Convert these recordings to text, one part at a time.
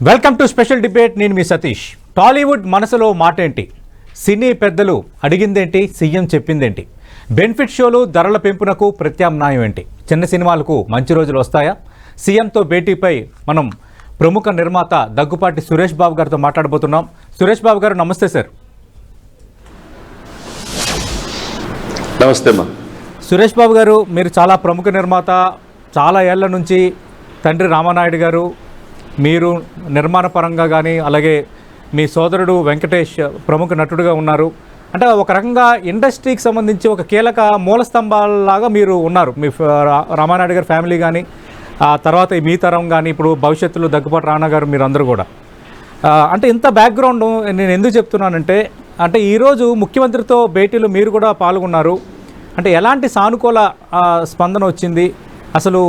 Welcome to special debate. నేను మీ సతీష్. టాలీవుడ్ మనసులో మాట ఏంటి? సినీ పెద్దలు అడిగిందేంటి? సీఎం చెప్పిందేంటి? బెనిఫిట్ షోలు ధరల పెంపునకు ప్రత్యామ్నాయం ఏంటి? చిన్న సినిమాలకు మంచి రోజులు వస్తాయా? సీఎంతో భేటీపై మనం ప్రముఖ నిర్మాత దగ్గుపాటి సురేష్ బాబు గారితో మాట్లాడబోతున్నాం. సురేష్ బాబు గారు నమస్తే సార్. నమస్తే అమ్మా. సురేష్ బాబు గారు, మీరు చాలా ప్రముఖ నిర్మాత. చాలా ఏళ్ల నుంచి తండ్రి రామానాయుడు గారు, మీరు నిర్మాణ పరంగా కానీ, అలాగే మీ సోదరుడు వెంకటేష్ ప్రముఖ నటుడుగా ఉన్నారు. అంటే ఒక రకంగా ఇండస్ట్రీకి సంబంధించి ఒక కీలక మూల స్తంభాలలాగా మీరు ఉన్నారు. మీ రామానాయుడు గారి ఫ్యామిలీ కానీ, ఆ తర్వాత మీ తరం కానీ, ఇప్పుడు భవిష్యత్తులో దగ్గుపాటి రానా గారు, మీరు అందరూ కూడా. అంటే ఇంత బ్యాక్గ్రౌండ్ నేను ఎందుకు చెప్తున్నానంటే, అంటే ఈరోజు ముఖ్యమంత్రితో భేటీలో మీరు కూడా పాల్గొన్నారు. అంటే ఎలాంటి సానుకూల స్పందన వచ్చింది? అసలు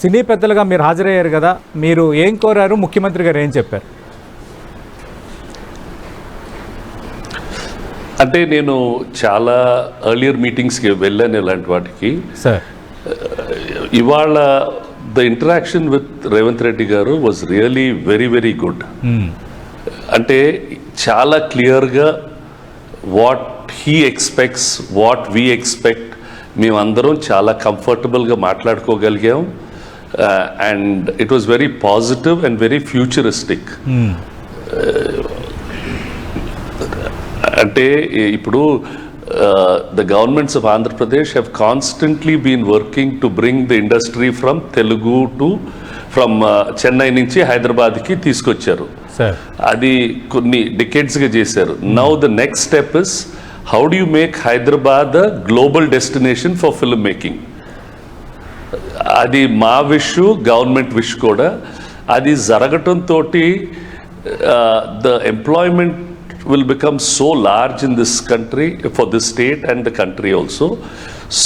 సినీ పెద్దలుగా మీరు హాజరయ్యారు కదా, మీరు ఏం కోరారు? ముఖ్యమంత్రి గారు ఏం చెప్పారు? అంటే నేను చాలా ఎర్లియర్ మీటింగ్స్కి వెళ్ళాను ఇలాంటి వాటికి. సార్, ఇవాళ the interaction with Revanth Reddy గారు was really very very good. అంటే చాలా క్లియర్గా what he expects, what we expect, మేమందరం చాలా కంఫర్టబుల్గా మాట్లాడుకోగలిగాం. And it was very positive and very futuristic. అంటే ఇప్పుడు the governments of Andhra Pradesh have constantly been working to bring the industry from Telugu to Chennai నుంచి హైదరాబాద్కి తీసుకొచ్చారు. అది కొన్ని డికేడ్స్గా చేశారు. Now the next step is how do you make Hyderabad a global destination for film making. అది మా wish, government wish కూడా. అది జరగటంతో the employment will become so large in this country, for this state and the country also.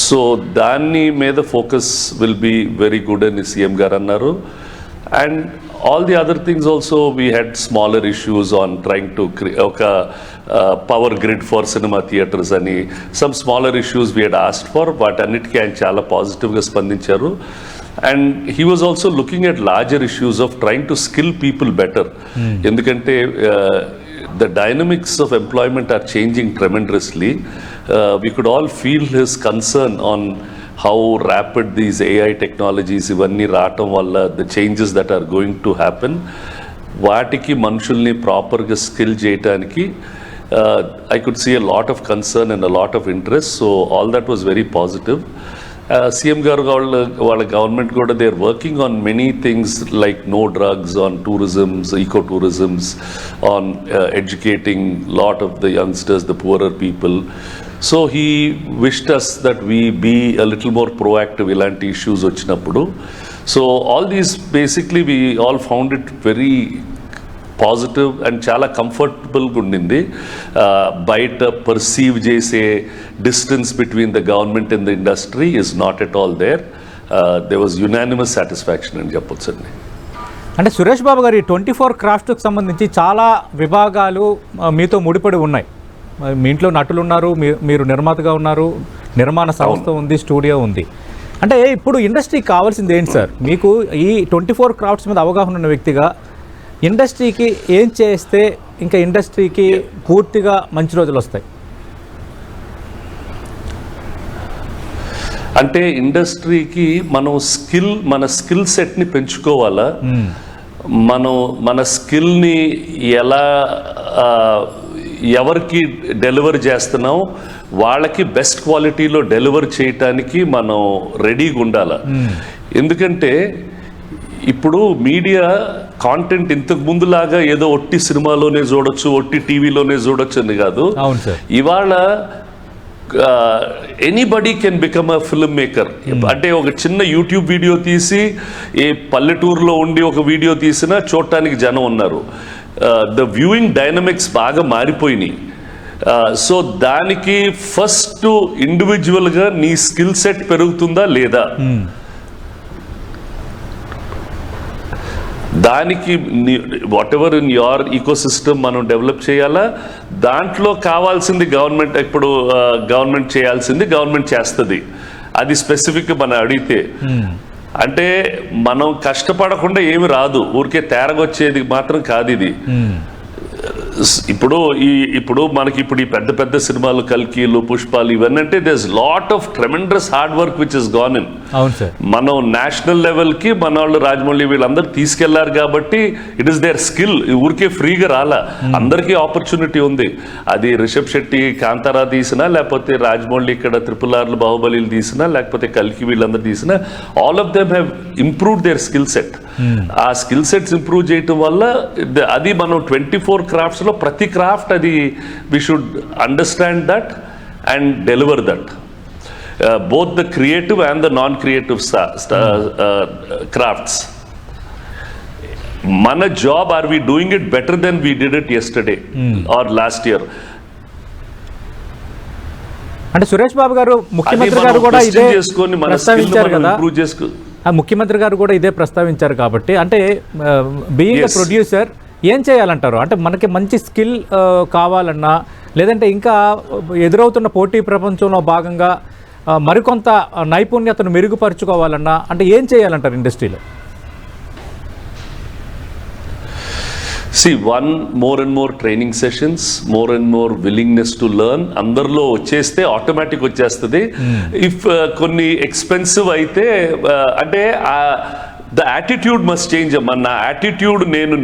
So dani meda focus will be very good అని CM గారు అన్నారు. And all the other things also, we had smaller issues on trying to create a power grid for cinema theaters ani some smaller issues we had asked for, but అన్నిటికీ ఆయన చాలా పాజిటివ్గా స్పందించారు. And he was also looking at larger issues of trying to skill people better. ఎందుకంటే the dynamics of employment are changing tremendously. We could all feel his concern on how rapid these AI technologies ivanni raatam valla, the changes that are going to happen, vaatiki manushuల్ని proper గా skill చేయడానికి I could see a lot of concern and a lot of interest. So all that was very positive. CM గారు వాళ్ళ government కూడా they are working on many things like no drugs, on tourisms, eco tourisms, on educating lot of the youngsters, the poorer people. So he wished us that we be a little more proactive ఇలాంటి issues వచ్చినప్పుడు. So all these basically we all found it very positive and చాలా కంఫర్టబుల్గా ఉండింది. బయట perceive చేసే distance between the government and the industry is not at all there. They was unanimous satisfaction అని చెప్పొచ్చు అండి. అంటే సురేష్ బాబు గారు, 24 క్రాఫ్ట్కి సంబంధించి చాలా విభాగాలు మీతో ముడిపడి ఉన్నాయి. మీ ఇంట్లో నటులు ఉన్నారు, మీరు నిర్మాతగా ఉన్నారు, నిర్మాణ సంస్థ ఉంది, స్టూడియో ఉంది. అంటే ఇప్పుడు ఇండస్ట్రీకి కావాల్సింది ఏంటి సార్? మీకు ఈ 24 క్రాఫ్ట్స్ మీద అవగాహన ఉన్న వ్యక్తిగా ఇండస్ట్రీకి ఏం చేస్తే ఇంకా ఇండస్ట్రీకి పూర్తిగా మంచి రోజులు వస్తాయి? అంటే ఇండస్ట్రీకి మన స్కిల్ సెట్ని పెంచుకోవాలా, మన స్కిల్ని ఎలా ఎవరికి డెలివర్ చేస్తున్నాం వాళ్ళకి బెస్ట్ క్వాలిటీలో డెలివర్ చేయటానికి మనం రెడీగా ఉండాలి. ఎందుకంటే ఇప్పుడు మీడియా కాంటెంట్ ఇంతకు ముందులాగా ఏదో ఒట్టి సినిమాలోనే చూడొచ్చు, ఒట్టి టీవీలోనే చూడొచ్చు అని కాదు. ఇవాళ anybody can become a film maker. అంటే ఒక చిన్న యూట్యూబ్ వీడియో తీసి ఏ పల్లెటూరులో ఉండి ఒక వీడియో తీసినా చూడటానికి జనం ఉన్నారు. ద వ్యూయింగ్ డైనమిక్స్ బాగా మారిపోయినాయి. సో దానికి ఫస్ట్ ఇండివిజువల్గా నీ స్కిల్ సెట్ పెరుగుతుందా లేదా, దానికి whatever in your ecosystem మనం డెవలప్ చేయాలా. దాంట్లో కావాల్సింది గవర్నమెంట్, ఇప్పుడు గవర్నమెంట్ చేయాల్సింది గవర్నమెంట్ చేస్తుంది. అది స్పెసిఫిక్ మనం అడిగితే అంటే మనం కష్టపడకుండా ఏమి రాదు, ఊరికే తేరగొచ్చేది మాత్రం కాదు ఇది. ఇప్పుడు మనకి ఈ పెద్ద పెద్ద సినిమాలు, కల్కీలు, పుష్పాలు, ఇవన్నీ అంటే there lot of tremendous hard work which is gone in. అవును సార్. మనం నేషనల్ లెవెల్కి మన వాళ్ళు రాజమౌళి వీళ్ళందరూ తీసుకెళ్లారు కాబట్టి ఇట్ ఈస్ దేర్ స్కిల్. ఊరికే ఫ్రీగా రాలా, అందరికీ ఆపర్చునిటీ ఉంది. అది రిషబ్ శెట్టి కాంతారా తీసినా, లేకపోతే రాజమౌళి ఇక్కడ RRR బాహుబలిలు తీసినా, లేకపోతే కల్కి వీళ్ళందరూ తీసినా, all of them have improved their skill set. ఆ స్కిల్ సెట్స్ ఇంప్రూవ్ చేయటం వల్ల అది మనం 24 క్రాఫ్ట్స్లో ప్రతి క్రాఫ్ట్ అది we should understand that and deliver that. both the creative and the non-creative crafts. Mana job, are we doing it better than we did it yesterday or last year? అంటే సురేష్ బాబు గారు ముఖ్యమంత్రి గారు కూడా ఇదే ప్రస్తావించారు కదా, ముఖ్యమంత్రి గారు కూడా ఇదే ప్రస్తావించారు కాబట్టి, అంటే బీయింగ్ ఎ ప్రొడ్యూసర్ ఏం చేయాలంటారు? అంటే మనకి మంచి స్కిల్ కావాలన్నా, లేదంటే ఇంకా ఎదురవుతున్న పోటీ ప్రపంచంలో భాగంగా మరికొంత నైపుణ్యతను మెరుగుపరుచుకోవాలన్నా, అంటే ఏం చేయాలంటారు ఇండస్ట్రీలో? See, more and more training sessions, more and more willingness to learn. అందరిలో వచ్చేస్తే ఆటోమేటిక్ వచ్చేస్తుంది. ఇఫ్ కొన్ని ఎక్స్పెన్సివ్ అయితే అంటే ద యాటిట్యూడ్ మస్ట్ చేంజ్ అమ్మా. నా యాటిట్యూడ్, నేను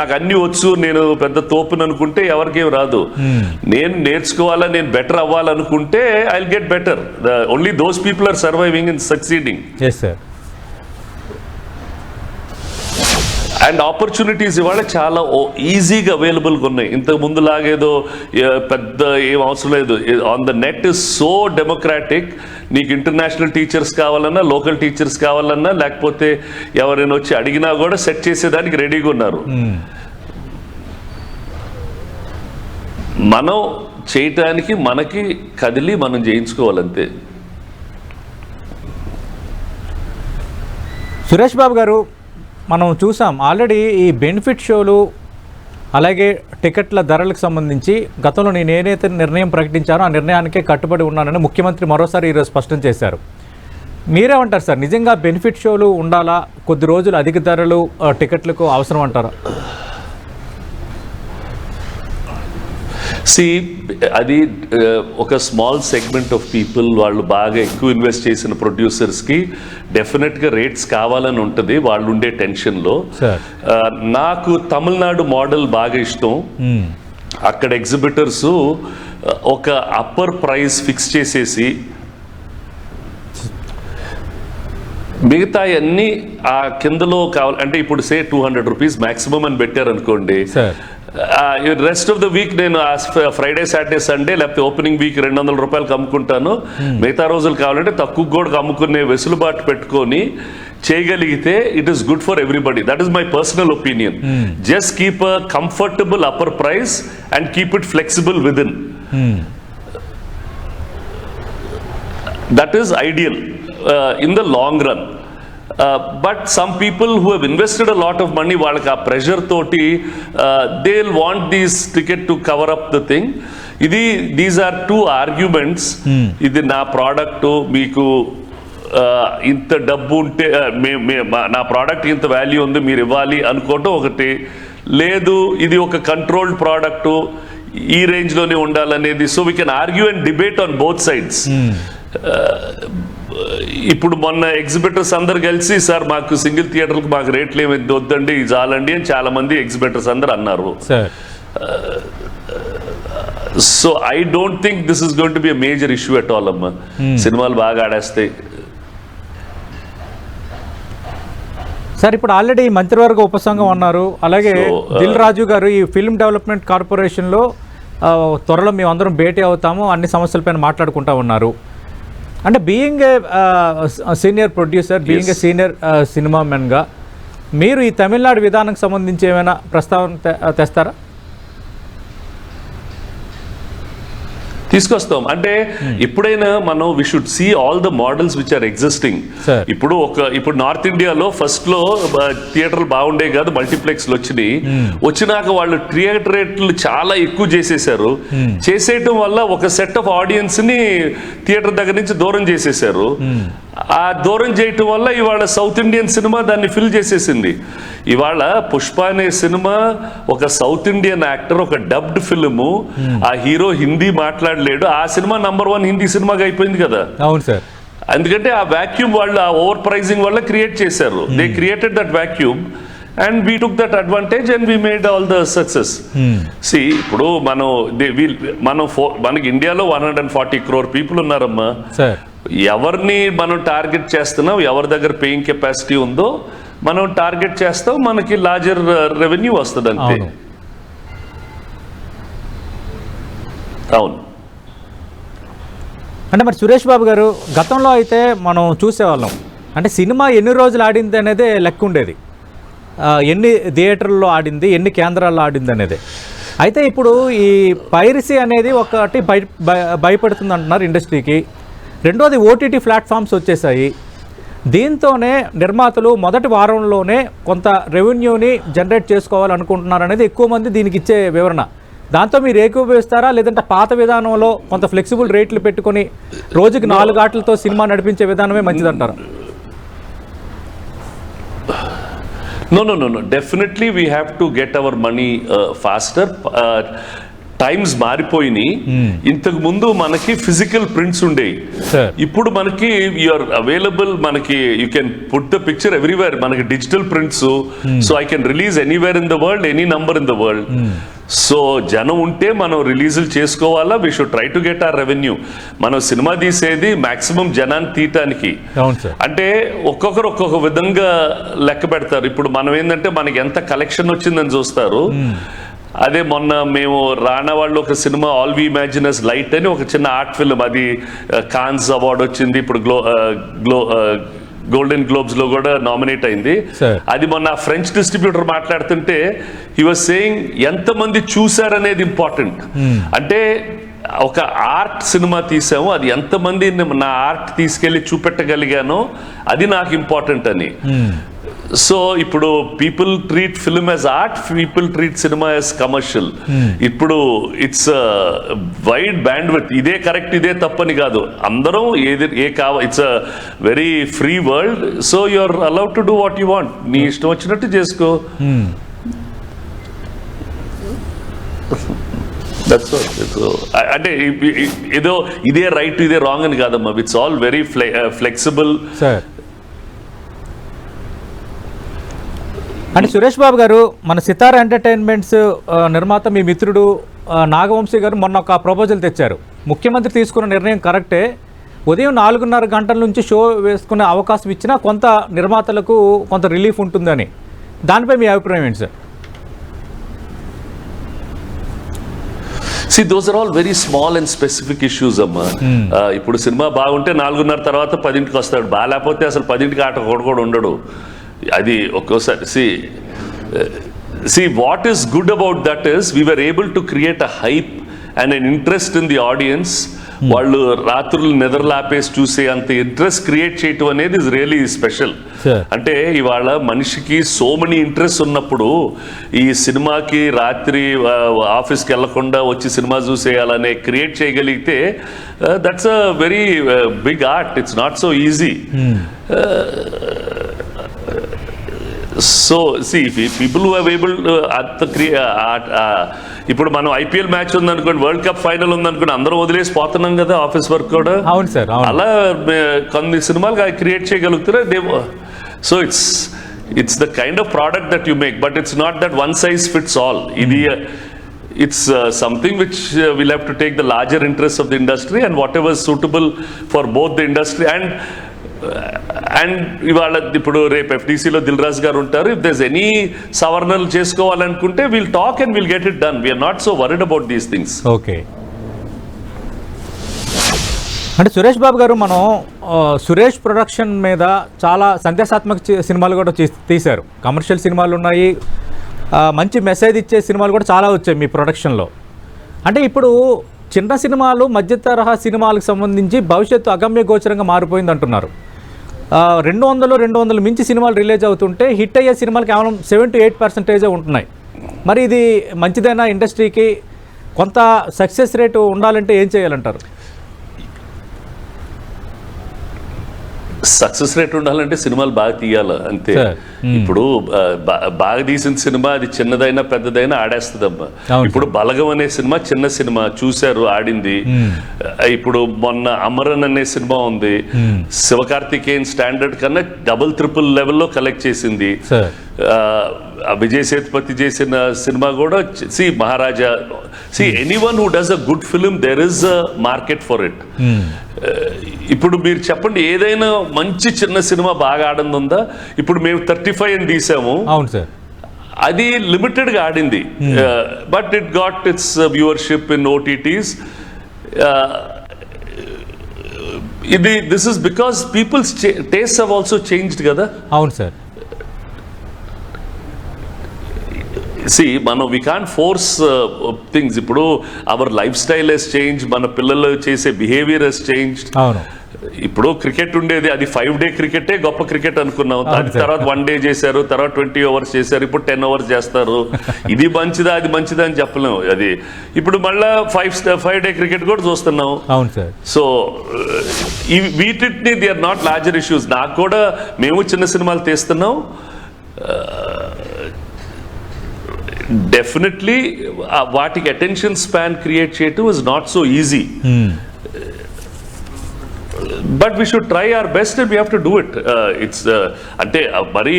నాకు అన్ని వచ్చు, నేను పెద్ద తోపుని అనుకుంటే ఎవరికేం రాదు. నేను నేర్చుకోవాలా, నేను బెటర్ అవ్వాలనుకుంటే I will get better. Only those people are surviving and succeeding. And opportunities ఇవాళ చాలా ఈజీగా అవైలబుల్గా ఉన్నాయి. ఇంతకు ముందు లాగేదో పెద్ద ఏం అవసరం లేదు. On the net is so democratic. నీకు ఇంటర్నేషనల్ టీచర్స్ కావాలన్నా, లోకల్ టీచర్స్ కావాలన్నా, లేకపోతే ఎవరైనా వచ్చి అడిగినా కూడా సెట్ చేసేదానికి రెడీగా ఉన్నారు. మనం చేయటానికి మనకి కదిలి మనం చేయించుకోవాలంతే. సురేష్ బాబు గారు, మనం చూసాం ఆల్రెడీ ఈ బెనిఫిట్ షోలు, అలాగే టికెట్ల ధరలకు సంబంధించి గతంలో నేను ఏదైతే నిర్ణయం ప్రకటించానో ఆ నిర్ణయానికే కట్టుబడి ఉన్నానని ముఖ్యమంత్రి మరోసారి ఈరోజు స్పష్టం చేశారు. మీరేమంటారు సార్? నిజంగా బెనిఫిట్ షోలు ఉండాలా? కొద్ది రోజులు అధిక ధరలు టికెట్లకు అవసరం అంటారా? అది ఒక స్మాల్ సెగ్మెంట్ ఆఫ్ పీపుల్, వాళ్ళు బాగా ఎక్కువ ఇన్వెస్ట్ చేసిన ప్రొడ్యూసర్స్కి డెఫినెట్గా రేట్స్ కావాలని ఉంటుంది వాళ్ళు ఉండే టెన్షన్లో. నాకు తమిళనాడు మోడల్ బాగా ఇష్టం. అక్కడ ఎగ్జిబిటర్స్ ఒక అప్పర్ ప్రైస్ ఫిక్స్ చేసేసి మిగతా అన్ని ఆ కిందలో కావాలంటే, ఇప్పుడు సే 200 రూపీస్ మ్యాక్సిమం అని పెట్టారనుకోండి, రెస్ట్ ఆఫ్ ద వీక్ నేను ఫ్రైడే, సాటర్డే, సండే, లేకపోతే ఓపెనింగ్ వీక్ 200 రూపాయలకు అమ్ముకుంటాను. మిగతా రోజులు కావాలంటే తక్కువ కూడా అమ్ముకునే వెసులుబాటు పెట్టుకొని చేయగలిగితే it is good for everybody. That is my personal opinion. Just keep a comfortable upper price and keep it flexible within. That is ideal in the long run. But some people who have invested a lot of money, వాళ్ళకి ఆ pressure తోటి they'll want these ticket to cover up the thing. These are two arguments. ఇది నా product, మీకు ఇంత డబ్బు ఉంటే నా ప్రోడక్ట్ ఇంత వాల్యూ ఉంది, మీరు ఇవ్వాలి అనుకోవటం ఒకటి. లేదు, ఇది ఒక కంట్రోల్డ్ ప్రోడక్ట్, ఈ రేంజ్లోనే ఉండాలనేది. So we can argue and debate on both sides. ఇప్పుడు మొన్న ఎగ్జిబిటర్స్ అందరు కలిసి, సార్ మాకు సింగిల్ థియేటర్కి మాకు రేట్లు ఏమి వద్దండి, ఇది చాలండి అని చాలా మంది ఎగ్జిబిటర్స్ అందరు అన్నారు. So I don't think this is going to be a major issue at all అమ్మా. సినిమాలు బాగా ఆడేస్తాయి. సార్, ఇప్పుడు ఆల్రెడీ మంత్రివర్గ ఉపసంఘం అన్నారు. అలాగే దిల్ రాజు గారు ఈ ఫిల్మ్ డెవలప్మెంట్ కార్పొరేషన్లో త్వరలో మేము అందరం భేటీ అవుతాము, అన్ని సమస్యలపైన మాట్లాడుకుంటా ఉన్నారు. అంటే being a senior producer, being a senior cinema మెన్గా మీరు ఈ తమిళనాడు విధానానికి సంబంధించి ఏమైనా ప్రస్తావన తెస్తారా? తీసుకొస్తాం. అంటే ఎప్పుడైనా మనం we should see all the models which are existing. ఇప్పుడు నార్త్ ఇండియాలో ఫస్ట్ లో థియేటర్లు బాగుండే కాదు, మల్టీప్లెక్స్లు వచ్చినాక వాళ్ళు థియేటర్ రేట్లు చాలా ఎక్కువ చేసేసారు. చేసేయటం వల్ల ఒక సెట్ ఆఫ్ ఆడియన్స్ ని థియేటర్ దగ్గర నుంచి దూరం చేసేసారు. ఆ దూరం చేయటం వల్ల ఇవాళ సౌత్ ఇండియన్ సినిమా దాన్ని ఫిల్ చేసేసింది. ఇవాళ పుష్ప అనే సినిమా ఒక సౌత్ ఇండియన్ యాక్టర్, ఒక డబ్డ్ ఫిల్మ్, ఆ హీరో హిందీ మాట్లాడలేడు, ఆ సినిమా #1 హిందీ సినిమాగా అయిపోయింది కదా. అవును సార్. ఎందుకంటే ఆ వాక్యూమ్ వాళ్ళు ఆ ఓవర్ ప్రైజింగ్ వల్ల క్రియేట్ చేశారు. They created that vacuum and we took that advantage and we made all the success. See, ఇప్పుడు మనకి ఇండియాలో 140 crore people ఉన్నారమ్మా. ఎవరిని మనం టార్గెట్ చేస్తున్నాం, ఎవరి దగ్గర పేయింగ్ కెపాసిటీ ఉందో మనం టార్గెట్ చేస్తాం, మనకి లార్జర్ రెవెన్యూ వస్తుంది అంతే. అవును. అంటే మరి సురేష్ బాబు గారు, గతంలో అయితే మనం చూసేవాళ్ళం, అంటే సినిమా ఎన్ని రోజులు ఆడింది అనేది లెక్క ఉండేది, ఎన్ని థియేటర్లో ఆడింది, ఎన్ని కేంద్రాల్లో ఆడింది అనేది. అయితే ఇప్పుడు ఈ పైరసీ అనేది ఒకటి భయపడుతుంది అంటున్నారు ఇండస్ట్రీకి. రెండోది ఓటీటీ ప్లాట్ఫామ్స్ వచ్చేసాయి. దీంతోనే నిర్మాతలు మొదటి వారంలోనే కొంత రెవెన్యూని జనరేట్ చేసుకోవాలనుకుంటున్నారు అనేది ఎక్కువ మంది దీనికి ఇచ్చే వివరణ. దాంతో మీరు ఏకీభవిస్తారా, లేదంటే పాత విధానంలో కొంత ఫ్లెక్సిబుల్ రేట్లు పెట్టుకొని రోజుకి 4 ఆటలతో సినిమా నడిపించే విధానమే మంచిదంటారా? No. Definitely we have to get our money faster. Times మారిపోయినాయి. ఇంతకు ముందు మనకి ఫిజికల్ ప్రింట్స్ ఉండేవి, ఇప్పుడు మనకి యూఆర్ అవైలబుల్, మనకి you can put the picture everywhere. మనకి digital prints, so I can release anywhere in the world, any number in the world. So జనం ఉంటే మనం రిలీజులు చేసుకోవాలా, we should try to get our revenue. మనం cinema తీసేది maximum జనాన్ని తీయటానికి. అంటే ఒక్కొక్కరు ఒక్కొక్క విధంగా లెక్క పెడతారు. ఇప్పుడు మనం ఏంటంటే మనకి ఎంత కలెక్షన్ వచ్చిందని చూస్తారు. అదే మొన్న మేము రానా వాళ్ళు ఒక సినిమా ఆల్ వి ఇమాజినస్ లైట్ అని ఒక చిన్న ఆర్ట్ ఫిల్మ్, అది కాన్స్ అవార్డు వచ్చింది, ఇప్పుడు గోల్డెన్ గ్లోబ్స్ లో కూడా నామినేట్ అయింది. అది మొన్న ఫ్రెంచ్ డిస్ట్రిబ్యూటర్ మాట్లాడుతుంటే హీ వాజ్ సేయింగ్ ఎంతమంది చూసారనేది ఇంపార్టెంట్. అంటే ఒక ఆర్ట్ సినిమా తీసాము, అది ఎంతమంది నా ఆర్ట్ తీసుకెళ్లి చూపెట్టగలిగానో అది నాకు ఇంపార్టెంట్ అని. సో ఇప్పుడు people treat film as art, people treat cinema as commercial. ఇప్పుడు ఇట్స్ వైడ్ బ్యాండ్ విత్, ఇదే కరెక్ట్ ఇదే తప్పని కాదు, అందరం it's a very free world. So you are allowed to do what you want, నీ ఇష్టం వచ్చినట్టు చేసుకో. అంటే ఏదో ఇదే రైట్ ఇదే రాంగ్ అని కాదమ్మా, ఇట్స్ ఆల్ వెరీ ఫ్లెక్సిబుల్. అంటే సురేష్ బాబు గారు, మన సితార ఎంటర్టైన్మెంట్స్ నిర్మాత మీ మిత్రుడు నాగవంశీ గారు మొన్న ఒక ప్రపోజల్ తెచ్చారు. ముఖ్యమంత్రి తీసుకున్న నిర్ణయం కరెక్టే, ఉదయం 4:30 గంటల నుంచి షో వేసుకునే అవకాశం ఇచ్చినా కొంత నిర్మాతలకు కొంత రిలీఫ్ ఉంటుందని. దానిపై మీ అభిప్రాయం ఏంటి sir? See, those are all very small and specific issues అమ్మా. ఇప్పుడు సినిమా బాగుంటే 4:30 తర్వాత 10కి వస్తాడు, బాగాలేకపోతే అసలు 10కి ఆట కూడా ఉండడు. అది ఒక్కోసారి see what is good about that is we were able to create a hype and an interest in the audience. వాళ్ళు రాత్రులు నిద్రలాపేసి చూసే అంత ఇంట్రెస్ట్ క్రియేట్ చేయటం అనేది ఇస్ రియలీ స్పెషల్. అంటే ఇవాళ మనిషికి సో మెనీ ఇంట్రెస్ట్ ఉన్నప్పుడు ఈ సినిమాకి రాత్రి ఆఫీస్కి వెళ్లకుండా వచ్చి సినిమా చూసేయాలనే క్రియేట్ చేయగలిగితే that's a very big art. It's not so easy. So people who have able ఇప్పుడు మనం ఐపీఎల్ మ్యాచ్ ఉందనుకోండి, వరల్డ్ కప్ ఫైనల్ ఉందనుకోండి, అందరూ వదిలేసి పోతున్నాం కదా ఆఫీస్ వర్క్ కూడా. అవును సార్. అలా కొన్ని సినిమాలు క్రియేట్ చేయగలుగుతారా? So it's the kind of product that you make, but it's not that one size fits all. ఇది it's something which we'll have to take the larger interests of the industry and whatever is suitable for both the industry and ఇవాళ ఇప్పుడు రేపు ఎఫ్టీసీలో దిల్ రాజు గారు ఉంటారు. If దర్స్ any సవరణలు చేసుకోవాలనుకుంటే will talk and will get it done. We are not so worried about these things. Okay. అంటే సురేష్ బాబు గారు, మనం సురేష్ ప్రొడక్షన్ మీద చాలా సందేశాత్మక సినిమాలు కూడా తీశారు. కమర్షియల్ సినిమాలు ఉన్నాయి, మంచి మెసేజ్ ఇచ్చే సినిమాలు కూడా చాలా వచ్చాయి మీ ప్రొడక్షన్లో. అంటే ఇప్పుడు చిన్న సినిమాలు మధ్య తరహా సినిమాలకు సంబంధించి భవిష్యత్తు అగమ్య గోచరంగా మారిపోయింది అంటున్నారు. 200 మించి సినిమాలు రిలీజ్ అవుతుంటే హిట్ అయ్యే సినిమాలు కేవలం 7-8% ఉంటున్నాయి. మరి ఇది మంచిదైనా ఇండస్ట్రీకి? కొంత సక్సెస్ రేటు ఉండాలంటే ఏం చేయాలంటారు? సక్సెస్ రేట్ ఉండాలంటే సినిమాలు బాగా తీయాలి అంతే. ఇప్పుడు బాగా తీసిన సినిమా అది చిన్నదైనా పెద్దదైనా ఆడేస్తుందమ్మా. ఇప్పుడు బలగం అనే సినిమా చిన్న సినిమా, చూశారు, ఆడింది. ఇప్పుడు మొన్న అమరన్ అనే సినిమా ఉంది, శివకార్తికేయన్ స్టాండర్డ్ కన్నా డబుల్ ట్రిపుల్ లెవెల్లో కలెక్ట్ చేసింది. విజయ్ సేతుపతి చేసిన సినిమా కూడా Maharaja. Anyone who does a good film there is a market for it. ఇప్పుడు మీరు చెప్పండి, ఏదైనా మంచి చిన్న సినిమా బాగా ఆడిందా? ఇప్పుడు మేము 35 అని తీసాము. అవును సార్, అది లిమిటెడ్ గా ఆడింది, but it got its viewership in OTTs. This is because peoples taste have also changed కదా. అవును సార్. మనం వి కాంట్ ఫోర్స్ థింగ్స్. ఇప్పుడు our lifestyle has change, మన పిల్లలు చేసే బిహేవియర్ హెస్ చేంజ్. అవును. ఇప్పుడు క్రికెట్ ఉండేది, అది 5 డే క్రికెటే గొప్ప క్రికెట్ అనుకున్నాం. దాని తర్వాత 1 డే చేశారు, తర్వాత 20 ఓవర్స్ చేశారు, ఇప్పుడు 10 ఓవర్స్ చేస్తారు. ఇది మంచిదా అది మంచిదా అని చెప్పలేము. అది ఇప్పుడు మళ్ళా 5 డే క్రికెట్ కూడా చూస్తున్నాం. అవును సార్. సో వీటిని they are not larger issues. నాకు కూడా మేము చిన్న సినిమాలు తీస్తున్నాం. డెఫినెట్లీ వాటికి అటెన్షన్ స్పాన్ క్రియేట్ చేయటం is not so easy. But we should try our best and we have to do it. It's అంటే మరీ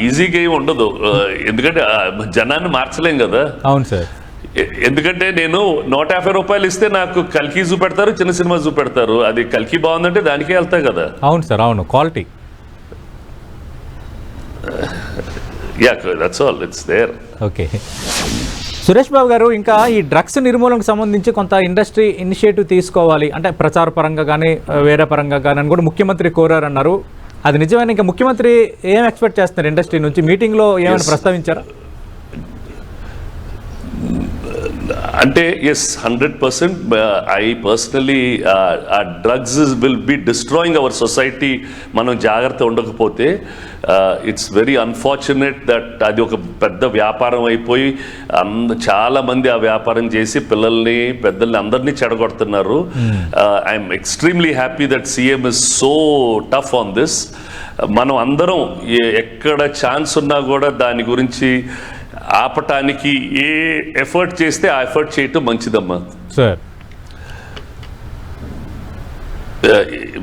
ఈజీగా ఏమి ఉండదు, ఎందుకంటే జనాన్ని మార్చలేం కదా. అవును సార్. ఎందుకంటే నేను 150 రూపాయలు ఇస్తే నాకు కల్కి చూపెడతారు, చిన్న సినిమా చూపెడతారు. అది కల్కి బాగుందంటే దానికే వెళ్తా కదా. అవును సార్, అవును, quality. Yeah, that's all. It's there. Okay. Suresh Babu గారు, ఇంకా ఈ డ్రగ్స్ నిర్మూలనకు సంబంధించి కొంత ఇండస్ట్రీ ఇనిషియేటివ్ తీసుకోవాలి అంటే ప్రచార పరంగా కానీ వేరే పరంగా కానీ అని కూడా ముఖ్యమంత్రి కోరారన్నారు. అది నిజమైన? ఇంకా ముఖ్యమంత్రి ఏం ఎక్స్పెక్ట్ చేస్తున్నారు ఇండస్ట్రీ నుంచి? మీటింగ్లో ఏమైనా ప్రస్తావించారా? అంటే yes, 100%. I personally drugs will be destroying our society మనం జాగ్రత్త ఉండకపోతే. ఇట్స్ వెరీ అన్ఫార్చునేట్ దట్ అది ఒక పెద్ద వ్యాపారం అయిపోయి చాలా మంది ఆ వ్యాపారం చేసి పిల్లల్ని పెద్దల్ని అందరినీ చెడగొడుతున్నారు. I'm extremely happy that CM is so tough on this. మనం అందరం ఎక్కడ ఛాన్స్ ఉన్నా కూడా దాని గురించి ఆపటానికి ఏ ఎఫర్ట్ చేస్తే ఆ ఎఫర్ట్ చేయటం మంచిదమ్మా sir.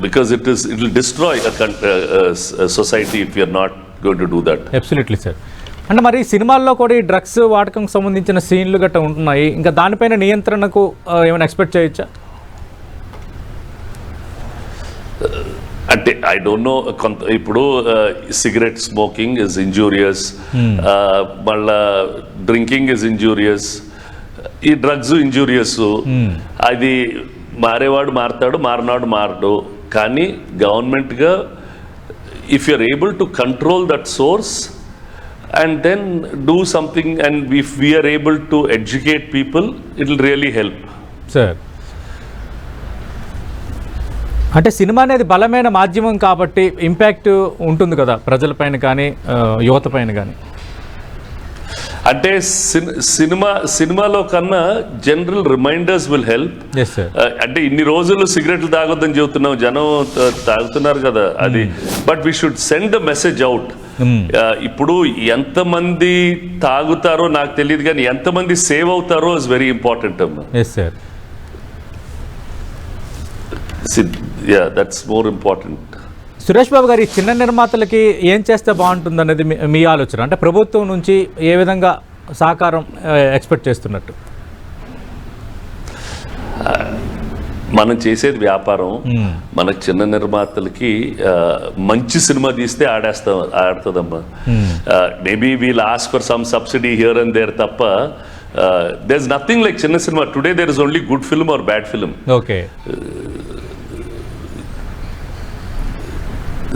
because it will destroy a society if we are not going to do that. Absolutely sir. అంటే మరి సినిమాల్లో కూడా ఈ డ్రగ్స్ వాడకం సంబంధించిన సీన్లు గట్రా ఉంటున్నాయి, ఇంకా దానిపైన నియంత్రణకు ఏమైనా ఎక్స్పెక్ట్ చేయొచ్చా? అంటే ఐ డోంట్ నో. ఇప్పుడు సిగరెట్ స్మోకింగ్ ఇస్ ఇంజూరియస్, మళ్ళా డ్రింకింగ్ ఇస్ ఇంజూరియస్, ఈ డ్రగ్స్ ఇంజూరియస్. అది మారేవాడు మారుతాడు, మారినాడు మారడు. కానీ గవర్నమెంట్గా if you are able to control that source and then do something, and if we are able to educate people, it will really help. Sir, అంటే సినిమా అనేది బలమైన మాధ్యమం కాబట్టి ఇంపాక్ట్ ఉంటుంది కదా ప్రజలపైన కానీ యువత పైన కానీ. అంటే సినిమాలో కన్నా జనరల్ రిమైండర్స్ విల్ హెల్ప్. అంటే ఇన్ని రోజులు సిగరెట్లు తాగొద్దని చెబుతున్నాం, జనం తాగుతున్నారు కదా అది. But we should send the message out. ఇప్పుడు ఎంతమంది తాగుతారో నాకు తెలియదు, కానీ ఎంతమంది సేవ్ అవుతారో ఇస్ వెరీ ఇంపార్టెంట్ అమ్మా. That's more important. Suresh Babu గారు, ఈ చిన్న నిర్మాతలకి ఏం చేస్తే బాగుంటుంది అనేది మీ ఆలోచన? అంటే ప్రభుత్వం నుంచి ఏ విధంగా సహకారం ఎక్స్పెక్ట్ చేస్తున్నట్టు? మనం చేసేది వ్యాపారం. మనకు చిన్న నిర్మాతలకి మంచి సినిమా తీస్తే ఆడుతుందమ్మా. Maybe we'll ask for some subsidy here and there తప్ప దేర్ ఇస్ నథింగ్ లైక్ చిన్న cinema. Today there is only good film or bad film. Okay.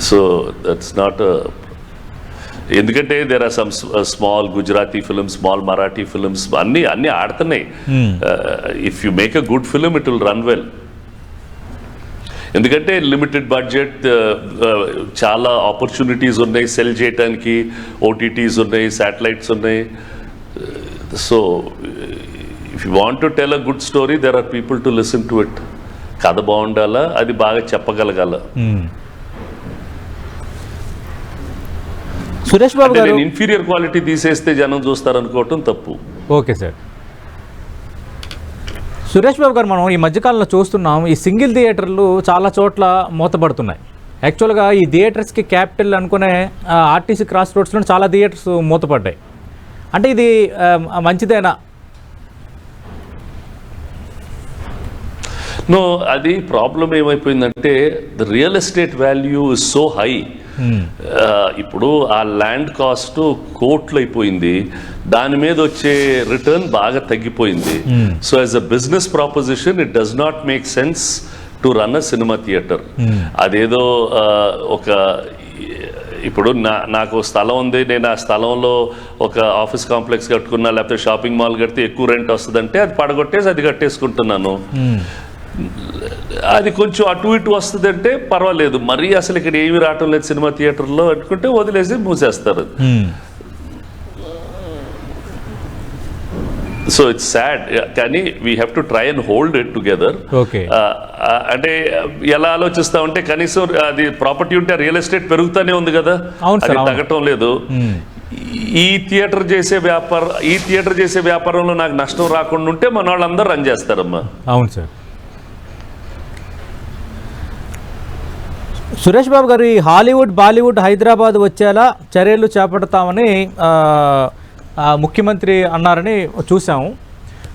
So that's not ఎందుకంటే there are some small Gujarati films, small Marathi films అన్ని ఆడుతున్నాయి. If you make a good film it will run well. ఎందుకంటే limited budget, చాలా opportunities ఉన్నాయి sell చేయడానికి, OTTs ఉన్నాయి, satellites ఉన్నాయి. So if you want to tell a good story there are people to listen to it. కథ బాగుండాలా, అది బాగా చెప్పగలగాల. సురేష్ బాబు గారు ఇన్ఫీరియర్ క్వాలిటీ తీసేస్తే జనం చూస్తారనుకోవటం తప్పు. Okay sir. సురేష్ బాబు గారు, మనం ఈ మధ్యకాలంలో చూస్తున్నాం ఈ సింగిల్ థియేటర్లు చాలా చోట్ల మూతపడుతున్నాయి. యాక్చువల్గా ఈ థియేటర్స్కి క్యాపిటల్ అనుకునే ఆర్టీసీ క్రాస్ రోడ్స్లో చాలా థియేటర్స్ మూతపడ్డాయి. అంటే ఇది మంచిదేనా? నో, అది ప్రాబ్లం ఏమైపోయిందంటే the real estate value is so high. ఇప్పుడు ఆ ల్యాండ్ కాస్ట్ కోట్లు అయిపోయింది, దాని మీద వచ్చే రిటర్న్ బాగా తగ్గిపోయింది. So as a business proposition it does not make sense to run a cinema theatre. అదేదో ఒక ఇప్పుడు నాకు స్థలం ఉంది, నేను ఆ స్థలంలో ఒక ఆఫీస్ కాంప్లెక్స్ కట్టుకున్నా, లేకపోతే షాపింగ్ మాల్ కడితే ఎక్కువ రెంట్ వస్తుందంటే అది పడగొట్టేసి అది కట్టేసుకుంటున్నాను. అది కొంచెం అటు ఇటు వస్తుంది అంటే పర్వాలేదు. మరీ అసలు ఇక్కడ ఏమి రావటం లేదు సినిమా థియేటర్లో అనుకుంటే వదిలేసి మూసేస్తారు. సో ఇట్స్ సాడ్, కానీ we have to try and hold it together. అంటే ఎలా ఆలోచిస్తామంటే కనీసం అది ప్రాపర్టీ ఉంటే రియల్ ఎస్టేట్ పెరుగుతూనే ఉంది కదా, అది తగ్గటం లేదు. ఈ థియేటర్ చేసే వ్యాపారంలో నాకు నష్టం రాకుండా ఉంటే మన వాళ్ళందరూ రన్ చేస్తారమ్మా. అవును సార్. సురేష్ బాబు గారు, ఈ హాలీవుడ్ బాలీవుడ్ హైదరాబాద్ వచ్చేలా చర్యలు చేపడతామని ముఖ్యమంత్రి అన్నారని చూసాము.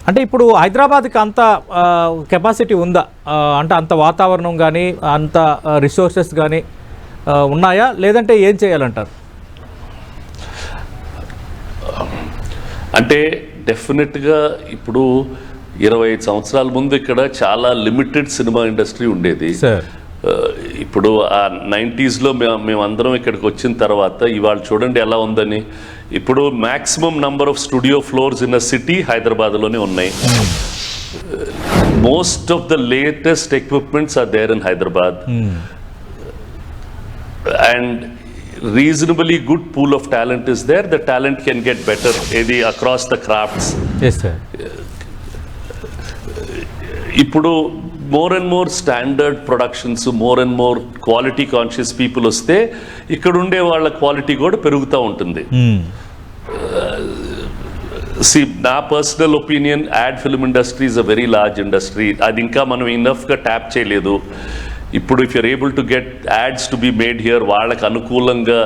అంటే ఇప్పుడు హైదరాబాద్కి అంత కెపాసిటీ ఉందా? అంటే అంత వాతావరణం కానీ అంత రిసోర్సెస్ కానీ ఉన్నాయా, లేదంటే ఏం చేయాలంటారు? అంటే డెఫినెట్గా ఇప్పుడు 25 సంవత్సరాల ముందు ఇక్కడ చాలా లిమిటెడ్ సినిమా ఇండస్ట్రీ ఉండేది. ఇప్పుడు ఆ 90s మేమందరం ఇక్కడికి వచ్చిన తర్వాత ఇవాళ చూడండి ఎలా ఉందని. ఇప్పుడు maximum number of studio floors in a city హైదరాబాద్లోనే ఉన్నాయి. Most of the latest equipments are there in Hyderabad and reasonably good pool of talent is there. The talent can get better across the crafts. Yes sir. ఇప్పుడు more and more standard productions, more and more quality conscious people వస్తే ఇక్కడ ఉండే వాళ్ళ quality కూడా పెరుగుతూ ఉంటుంది. See, నా personal opinion, ad film industry is a very large industry. అది ఇంకా మనం ఇనఫ్గా ట్యాప్ చేయలేదు. ఇప్పుడు if you're able to get ads to be made here, వాళ్ళకి అనుకూలంగా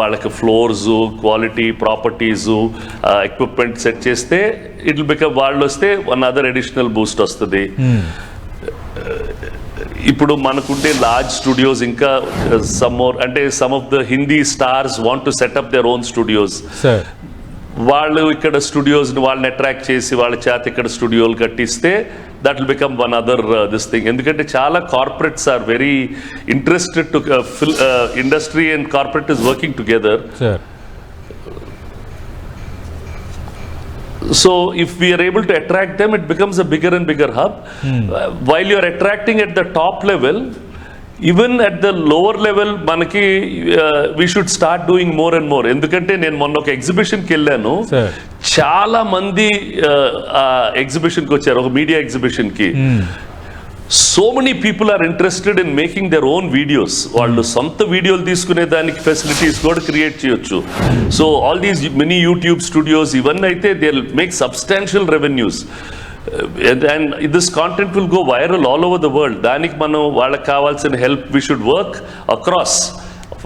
వాళ్ళకి floors, quality properties, equipment set చేస్తే ఇట్ విల్ బికమ్, వాళ్ళు వస్తే వన్ అదర్ అడిషనల్ బూస్ట్ వస్తుంది. ఇప్పుడు మనకుండే లార్జ్ స్టూడియోస్ ఇంకా some of the Hindi stars want to set up their own studios. వాళ్ళు ఇక్కడ స్టూడియోస్ని వాళ్ళని అట్రాక్ట్ చేసి వాళ్ళ చేత ఇక్కడ స్టూడియోలు కట్టిస్తే that will become one other this thing. ఎందుకంటే చాలా corporates are very interested to industry and corporate is working together. So if we are able to attract them, it becomes a bigger and bigger hub. While you are attracting at the top level, even at the lower level మనకి we should start doing more and more. ఎందుకంటే నేను మొన్న ఒక ఎగ్జిబిషన్కి వెళ్ళాను, చాలా మంది ఎగ్జిబిషన్కి వచ్చారు, ఒక మీడియా ఎగ్జిబిషన్కి. So many people are interested in making their own videos. వాళ్ళు సొంత వీడియోలు తీసుకునే దానికి ఫెసిలిటీస్ కూడా క్రియేట్ చేయొచ్చు. So all these mini YouTube studios ఇవన్నీ అయితే they will make substantial revenues. And this content will go viral all over the world. దానికి మనం వాళ్ళకి కావాల్సిన help we should work across,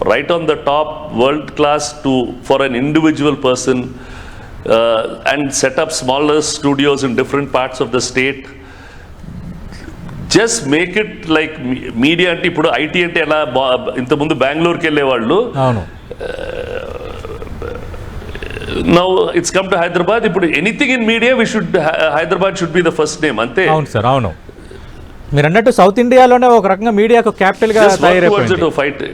right on the top, world class to for an individual person, and set up smaller studios in different parts of the state. Just make it like media. అంటే ఇప్పుడు IT అంటే ఎలా ఇంతకుముందు బెంగళూరుకి వెళ్ళేవాళ్ళు, now it's come to Hyderabad. ఇప్పుడు anything in media we should Hyderabad should be the first name అంతే. అవును సార్, అవును. మీరు అన్నట్టు సౌత్ ఇండియాలోనే ఒక రకంగా మీడియాకు క్యాపిటల్ గా తయారైపోయింది.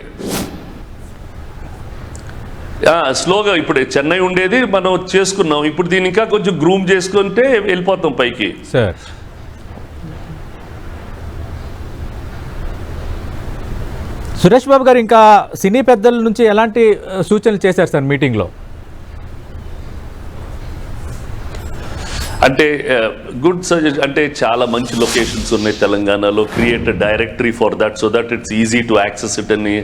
స్లోగా ఇప్పుడు చెన్నై ఉండేది మనం చేసుకున్నాం, ఇప్పుడు దీన్ని ఇంకా కొంచెం గ్రూమ్ చేసుకుంటే వెళ్ళిపోతాం పైకి. సార్ సురేష్ బాబు గారు ఇంకా సినీ పెద్దల నుంచి ఎలాంటి సూచనలు చేశారు సార్ మీటింగ్లో? అంటే గుడ్ సజెషన్, అంటే చాలా మంచి లొకేషన్స్ ఉన్నాయి తెలంగాణలో, create directory for that so that it's easy to access it అని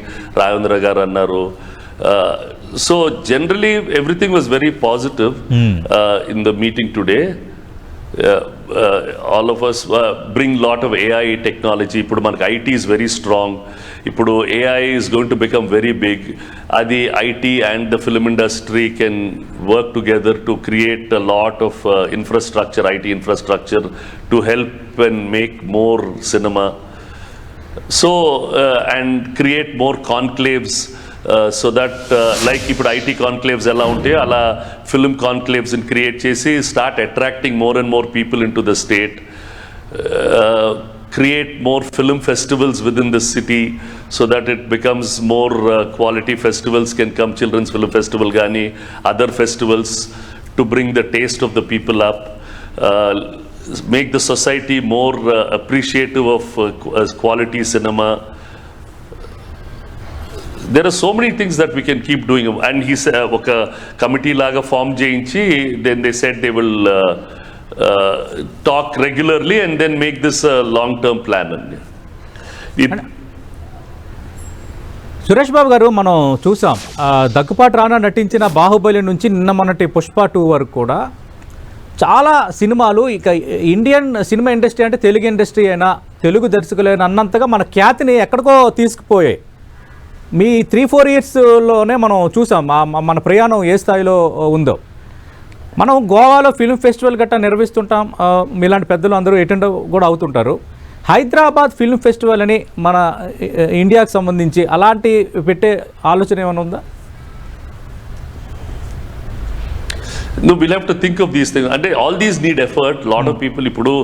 రాజేంద్ర గారు అన్నారు. So generally everything was very positive in the meeting today. all of us bring lot of AI technology. ఇప్పుడు మనకు IT is very strong. ఇప్పుడు AI is going to become very big. అది IT and the film industry can work together to create a lot of infrastructure, IT infrastructure to help and make more cinema. So and create more conclaves. So that like ఇప్పుడు IT conclaves ఎలా ఉంటాయో అలా film conclaves ని create చేసి start attracting more and more people into the state, create more film festivals within the city so that it becomes more quality festivals can come, children's film festival gani other festivals, to bring the taste of the people up, make the society more appreciative of quality cinema. There are so many things that we can keep doing, and he said oka committee laga form cheyinchi, then they said they will talk regularly and then make this a long term plan. Suresh Babu గారు, మనం చూసాం దగ్గుపాటి రానా నటించిన బాహుబలి నుంచి నిన్న మొన్నటి పుష్ప 2 వరకు కూడా చాలా సినిమాలు ఇక ఇండియన్ సినిమా ఇండస్ట్రీ అంటే తెలుగు ఇండస్ట్రీ అయినా తెలుగు దర్శకులైనా అన్నంతగా మన ఖ్యాతిని ఎక్కడికో తీసుకుపోయాయి. మీ 3-4 ఇయర్స్లోనే మనం చూసాం మన ప్రయాణం ఏ స్థాయిలో ఉందో. మనం గోవాలో ఫిల్మ్ ఫెస్టివల్ గట్టా నిర్వహిస్తుంటాం, మీలాంటి పెద్దలు అందరూ అటెండ్ కూడా అవుతుంటారు. హైదరాబాద్ ఫిల్మ్ ఫెస్టివల్ అని మన ఇండియాకి సంబంధించి అలాంటి పెట్టే ఆలోచన ఏమైనా ఉందా? No, we'll have to think of these things. And all these need effort. Lot of people, ఇప్పుడు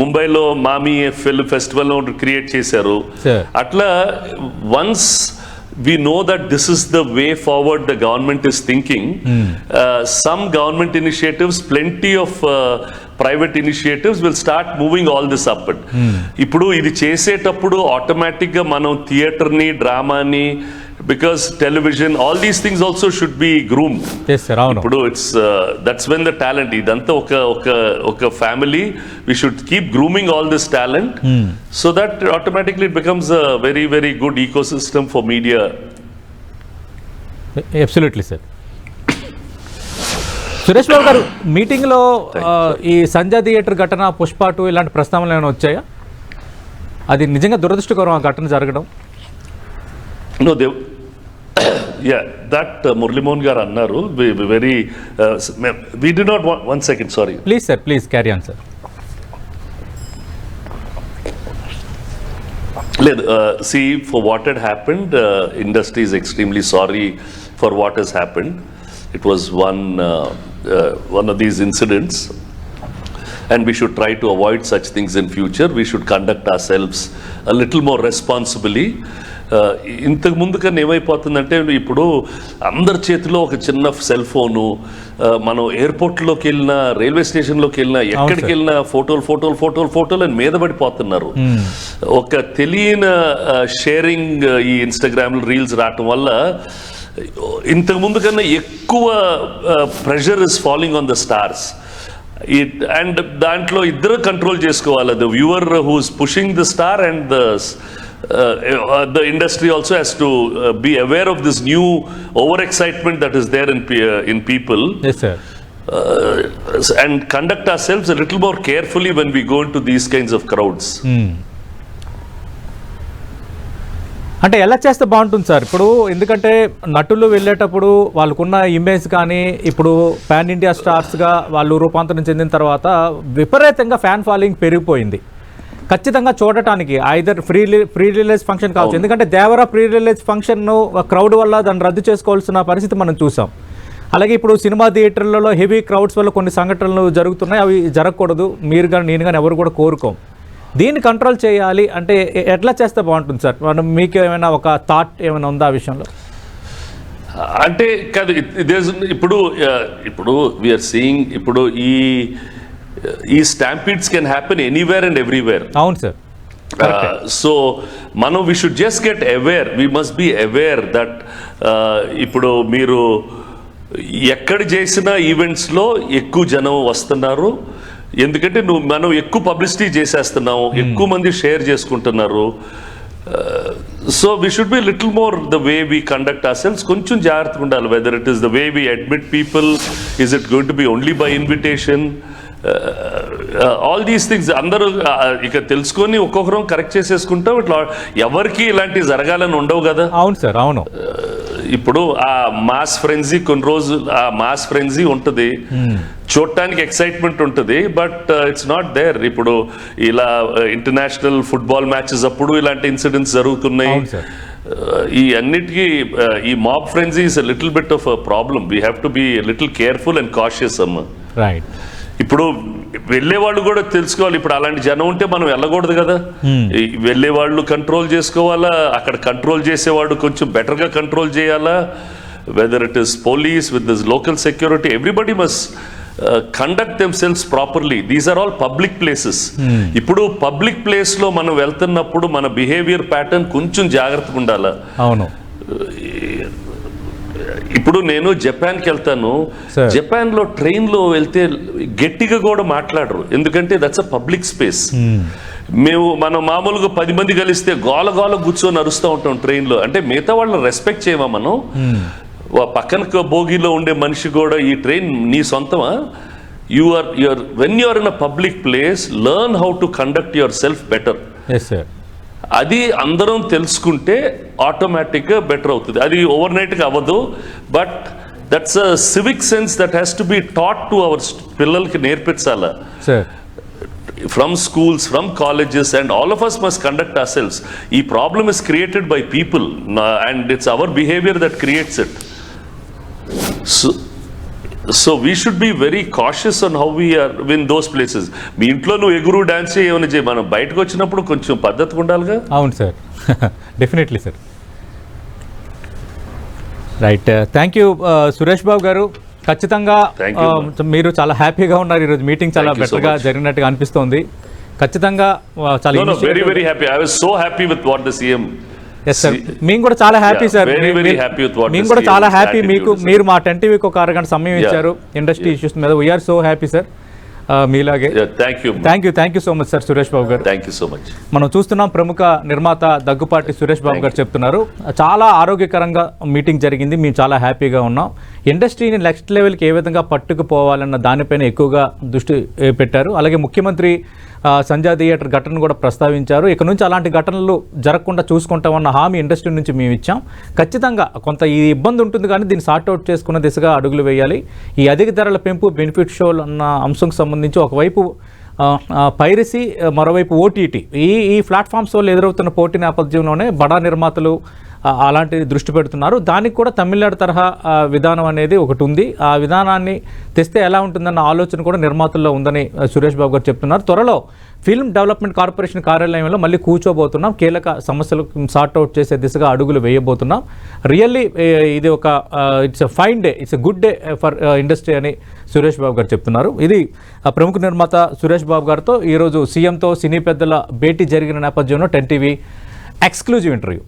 ముంబైలో మామీ ఫిల్మ్ ఫెస్టివల్ క్రియేట్ చేశారు. అట్లా once we know that this is the way forward the government is thinking, some government initiatives, plenty of private initiatives will start moving all this up. ఇప్పుడు ఇది చేసేటప్పుడు ఆటోమేటిక్గా మనం థియేటర్ని, డ్రామాని, because television, all these things also should be groomed. Yes sir, avunu. Ippudu it's that's when the talent idantha oka family, we should keep grooming all this talent so that automatically it becomes a very very good ecosystem for media. Absolutely sir. Suresh Babu గారు, మీటింగ్లో ఈ Sanjay theatre ఘటన, పుష్ప 2 ఇలాంటి ప్రస్తావనలు ఏమైనా వచ్చాయా? అది నిజంగా దురదృష్టకరం ఆ ఘటన జరగడం. No, they, yeah, that Murli Mohan garu annaru, very we do not want, one second, sorry. Please sir, please carry on sir. See, for what had happened, industry is extremely sorry for what has happened. It was one of these incidents, and we should try to avoid such things in future. We should conduct ourselves a little more responsibly. ఇంతకు ముందు కన్నా ఏమైపోతుందంటే, ఇప్పుడు అందరి చేతిలో ఒక చిన్న cell phone, మనం ఎయిర్పోర్ట్లోకి వెళ్ళినా, రైల్వే స్టేషన్లోకి వెళ్ళినా, ఎక్కడికి వెళ్ళినా ఫోటోలు అని మీద పడిపోతున్నారు. ఒక తెలియని షేరింగ్, ఈ ఇన్స్టాగ్రామ్ రీల్స్ రావటం వల్ల ఇంతకు ముందు కన్నా ఎక్కువ pressure is following on the stars. And దాంట్లో ఇద్దరు కంట్రోల్ చేసుకోవాలి, the viewer who is pushing the star and the industry also has to be aware of this new overexcitement that is there in people. Yes sir. And conduct ourselves a little more carefully when we go into these kinds of crowds. అంటే ఎలా చేస్తే బాగుంటుంది sir? ఇప్పుడు ఎందుకంటే నటులు వెళ్ళేటప్పుడు వాళ్ళకున్న image కానీ, ఇప్పుడు పాన్ ఇండియా స్టార్స్గా వాళ్ళు రూపాంతరం చెందిన తర్వాత విపరీతంగా ఫ్యాన్ ఫాలోయింగ్ పెరిగిపోయింది. ఖచ్చితంగా చూడటానికి ఐదర్ ఫ్రీ రిలీజ్ ఫంక్షన్ కావచ్చు, ఎందుకంటే దేవరా ప్రీ రిలీజ్ ఫంక్షన్ను క్రౌడ్ వల్ల దాన్ని రద్దు చేసుకోవాల్సిన పరిస్థితి మనం చూసాం. అలాగే ఇప్పుడు సినిమా థియేటర్లలో హెవీ క్రౌడ్స్ వల్ల కొన్ని సంఘటనలు జరుగుతున్నాయి, అవి జరగకూడదు. మీరు కానీ నేను కానీ ఎవరు కూడా కోరుకోం. దీన్ని కంట్రోల్ చేయాలి అంటే ఎట్లా చేస్తే బాగుంటుంది సార్? మనం మీకు ఏమైనా ఒక థాట్ ఏమైనా ఉందా ఆ విషయంలో? అంటే కాదు ఇప్పుడు వీఆర్ సీయింగ్ ఇప్పుడు ఈ stampedes can happen anywhere and everywhere. అవును సార్. సో మనం we should just get aware, we must be aware that ఇప్పుడు మీరు ఎక్కడ చేసిన ఈవెంట్స్లో ఎక్కువ జనం వస్తున్నారు, ఎందుకంటే మనం ఎక్కువ పబ్లిసిటీ చేసేస్తున్నాం, ఎక్కువ మంది షేర్ చేసుకుంటున్నారు. So we should be little more the way we conduct hour cells, కొంచెం జాగ్రత్తగా ఉండాలి. Weather it is the way we admit people, is it going to be only by invitation, all these things అందరూ ఇక తెలుసుకొని ఒక్కొక్కరం correct చేసేసుకుంటాం. ఇట్లా ఎవరికి ఇలాంటివి జరగాలని ఉండవు కదా. అవును సార్, అవును. ఇప్పుడు ఆ మాస్ ఫ్రెంజీ కొన్ని రోజులు ఆ మాస్ ఫ్రెంజీ ఉంటుంది, చూడటానికి ఎక్సైట్మెంట్ ఉంటుంది, బట్ ఇట్స్ నాట్ దేర్. ఇప్పుడు ఇలా ఇంటర్నేషనల్ ఫుట్బాల్ మ్యాచెస్ అప్పుడు ఇలాంటి ఇన్సిడెంట్స్ జరుగుతున్నాయి. ఈ అన్నిటికీ ఈ mob frenzy is a little bit of a problem. We have to be little careful and cautious అమ్మ. రైట్. ఇప్పుడు వెళ్ళే వాళ్ళు కూడా తెలుసుకోవాలి, ఇప్పుడు అలాంటి జనం ఉంటే మనం వెళ్ళకూడదు కదా. వెళ్ళే వాళ్ళు కంట్రోల్ చేసుకోవాలా, అక్కడ కంట్రోల్ చేసేవాడు కొంచెం బెటర్గా కంట్రోల్ చేయాలా. Whether it is police with this local security, everybody must conduct themselves properly. These are all public places. ఇప్పుడు పబ్లిక్ ప్లేస్లో మనం వెళ్తున్నప్పుడు మన బిహేవియర్ ప్యాటర్న్ కొంచెం జాగ్రత్తగా ఉండాలా. అవును. ఇప్పుడు నేను జపాన్కి వెళ్తాను, జపాన్లో ట్రైన్లో వెళ్తే గట్టిగా కూడా మాట్లాడరు, ఎందుకంటే దట్స్ అ పబ్లిక్ స్పేస్. మనం మామూలుగా 10 మంది కలిస్తే గోల కూర్చొని అరుస్తూ ఉంటాం ట్రైన్లో. అంటే మిగతా వాళ్ళని రెస్పెక్ట్ చేయమా మనం? పక్కన బోగిలో ఉండే మనిషి కూడా ఈ ట్రైన్ నీ సొంతమా? When you're in a public place, learn how to conduct yourself better. అది అందరం తెలుసుకుంటే ఆటోమేటిక్గా బెటర్ అవుతుంది. అది ఓవర్ నైట్గా అవ్వదు, but that's a civic sense that has to be taught to our పిల్లలకి నేర్పించాలా. From schools, from colleges, and all of us must conduct ourselves. ఈ problem is created by people and it's our behaviour that creates it. So we should be very cautious on how we're in those places. మీ ఇంట్లో నువ్వు ఎగురు dance ఏమైనా చేయి, మనం బయటకు వచ్చినప్పుడు కొంచెం పద్ధతిగా ఉండాలిగా. అవును sir, definitely sir. Right. Thank you Suresh Babu గారు. ఖచ్చితంగా మీరు చాలా హ్యాపీగా ఉన్నారు ఈరోజు. మీటింగ్ చాలా బెటర్గా జరిగినట్టుగా అనిపిస్తోంది. ఖచ్చితంగా చాలా very very happy. I was so happy with what the CM. Yes sir, మేము కూడా చాలా హ్యాపీ సార్. మేము కూడా చాలా హ్యాపీ. మీరు మా 10 టీవీకి ఒక అరగంట సమయం ఇచ్చారు ఇండస్ట్రీ ఇష్యూస్ మీద. We're so happy sir. మీలాగే. Thank you so much sir Suresh Babu గారు. Thank you so much. మనం చూస్తున్నాం ప్రముఖ నిర్మాత దగ్గుపాటి సురేష్ బాబు గారు చెప్తున్నారు, చాలా ఆరోగ్యకరంగా మీటింగ్ జరిగింది, మేము చాలా హ్యాపీగా ఉన్నాం. ఇండస్ట్రీని నెక్స్ట్ లెవెల్కి ఏ విధంగా పట్టుకుపోవాలన్న దానిపైన ఎక్కువగా దృష్టి పెట్టారు. అలాగే ముఖ్యమంత్రి సంజయ్ థియేటర్ ఘటనను కూడా ప్రస్తావించారు. ఇక నుంచి అలాంటి ఘటనలు జరగకుండా చూసుకుంటామన్న హామీ ఇండస్ట్రీ నుంచి మేము ఇచ్చాం. ఖచ్చితంగా కొంత ఈ ఇబ్బంది ఉంటుంది, కానీ దీన్ని సార్ట్అవుట్ చేసుకున్న దిశగా అడుగులు వేయాలి. ఈ అధిక ధరల పెంపు, బెనిఫిట్ షోలు అన్న అంశంకి సంబంధించి ఒకవైపు పైరసీ, మరోవైపు ఓటీటీ, ఈ ప్లాట్ఫామ్స్ వల్ల ఎదురవుతున్న పోటీ నేపథ్యంలోనే బడా నిర్మాతలు అలాంటి దృష్టి పెడుతున్నారు. దానికి కూడా తమిళనాడు తరహా విధానం అనేది ఒకటి ఉంది. ఆ విధానాన్ని తెస్తే ఎలా ఉంటుందన్న ఆలోచన కూడా నిర్మాతల్లో ఉందని సురేష్ బాబు గారు చెప్తున్నారు. త్వరలో ఫిల్మ్ డెవలప్మెంట్ కార్పొరేషన్ కార్యాలయంలో మళ్ళీ కూర్చోబోతున్నాం, కీలక సమస్యలు సార్ట్అవుట్ చేసే దిశగా అడుగులు వేయబోతున్నాం. రియల్లీ ఇది ఒక it's a fine day, it's a good day for industry అని సురేష్ బాబు గారు చెప్తున్నారు. ఇది ప్రముఖ నిర్మాత సురేష్ బాబు గారితో ఈరోజు సీఎంతో సినీ పెద్దల భేటీ జరిగిన నేపథ్యంలో 10 టీవీ ఎక్స్క్లూజివ్ ఇంటర్వ్యూ.